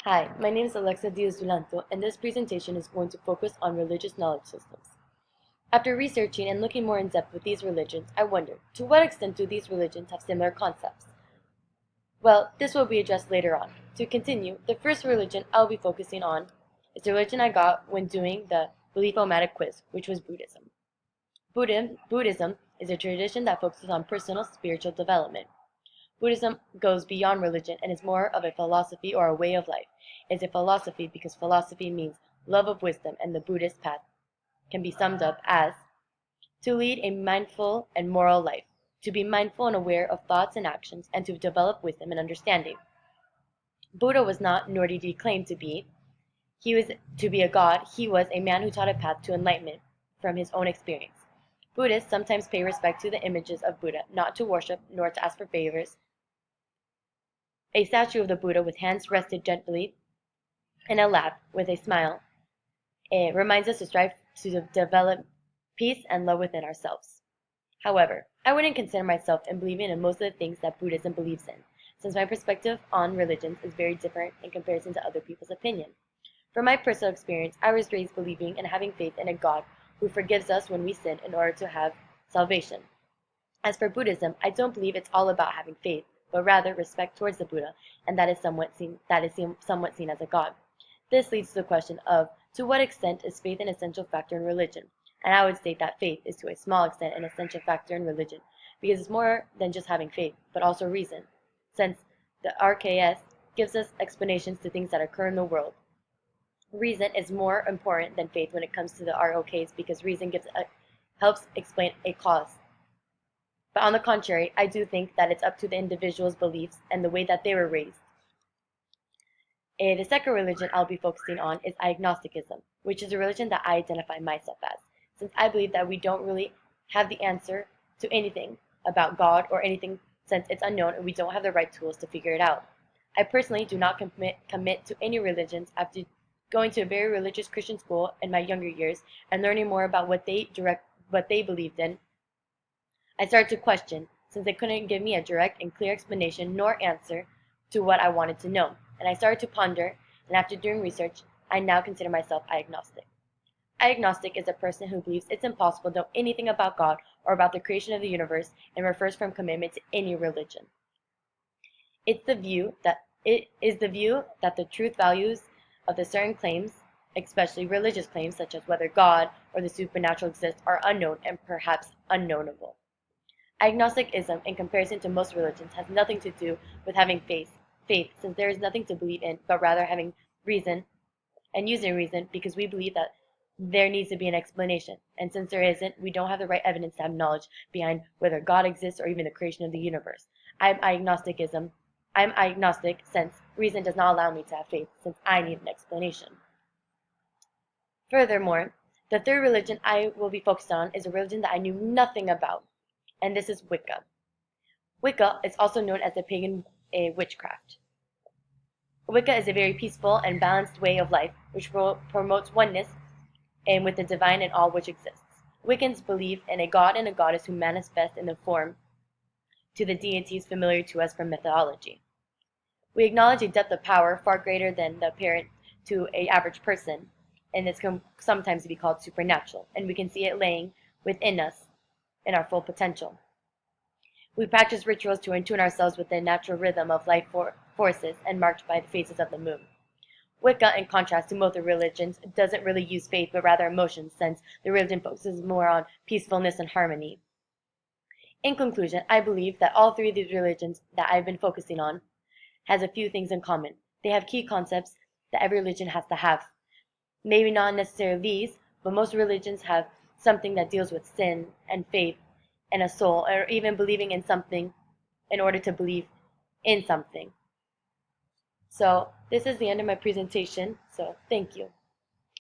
Hi, my name is Diaz-Dulanto, and this presentation is going to focus on religious knowledge systems. After researching and looking more in depth with these religions, I wondered, to what extent do these religions have similar concepts? Well, this will be addressed later on. To continue, the first religion I'll be focusing on is the religion I got when doing the Belief-O-Matic quiz, which was Buddhism. Buddhism is a tradition that focuses on personal spiritual development. Buddhism goes beyond religion and is more of a philosophy or a way of life. It's a philosophy because philosophy means love of wisdom, and the Buddhist path can be summed up as to lead a mindful and moral life, to be mindful and aware of thoughts and actions, and to develop wisdom and understanding. Buddha was not, nor did he claim to be, a god. He was a man who taught a path to enlightenment from his own experience. Buddhists sometimes pay respect to the images of Buddha, not to worship nor to ask for favors. A statue of the Buddha with hands rested gently in a lap with a smile reminds us to strive to develop peace and love within ourselves. However, I wouldn't consider myself in believing in most of the things that Buddhism believes in, since my perspective on religions is very different in comparison to other people's opinion. From my personal experience, I was raised believing and having faith in a God who forgives us when we sin in order to have salvation. As for Buddhism, I don't believe it's all about having faith, but rather respect towards the Buddha, and that is somewhat seen as a god. This leads to the question of, to what extent is faith an essential factor in religion? And I would state that faith is to a small extent an essential factor in religion, because it's more than just having faith, but also reason, since the RKS gives us explanations to things that occur in the world. Reason is more important than faith when it comes to the ROKs, because reason helps explain a cause. But on the contrary, I do think that it's up to the individual's beliefs and the way that they were raised. The second religion I'll be focusing on is agnosticism, which is a religion that I identify myself as, since I believe that we don't really have the answer to anything about God or anything, since it's unknown and we don't have the right tools to figure it out. I personally do not commit to any religions after going to a very religious Christian school in my younger years and learning more about what they believed in. I started to question, since they couldn't give me a direct and clear explanation nor answer to what I wanted to know, and I started to ponder, and after doing research, I now consider myself agnostic. Agnostic is a person who believes it's impossible to know anything about God or about the creation of the universe and refers from commitment to any religion. It is the view that the truth values of the certain claims, especially religious claims such as whether God or the supernatural exists, are unknown and perhaps unknowable. Agnosticism, in comparison to most religions, has nothing to do with having faith, since there is nothing to believe in, but rather having reason and using reason, because we believe that there needs to be an explanation, and since there isn't, we don't have the right evidence to have knowledge behind whether God exists or even the creation of the universe. I'm agnostic since reason does not allow me to have faith, since I need an explanation. Furthermore, the third religion I will be focused on is a religion that I knew nothing about, and this is Wicca. Wicca is also known as the pagan witchcraft. Wicca is a very peaceful and balanced way of life, which promotes oneness and with the divine and all which exists. Wiccans believe in a god and a goddess who manifest in the form to the deities familiar to us from mythology. We acknowledge a depth of power far greater than the apparent to an average person, and this can sometimes be called supernatural, and we can see it laying within us in our full potential. We practice rituals to attune ourselves with the natural rhythm of life forces and marked by the phases of the moon. Wicca, in contrast to most of the religions, doesn't really use faith but rather emotions, since the religion focuses more on peacefulness and harmony. In conclusion, I believe that all three of these religions that I've been focusing on has a few things in common. They have key concepts that every religion has to have. Maybe not necessarily these, but most religions have something that deals with sin and faith and a soul, or even believing in something in order to believe in something. So this is the end of my presentation, so thank you.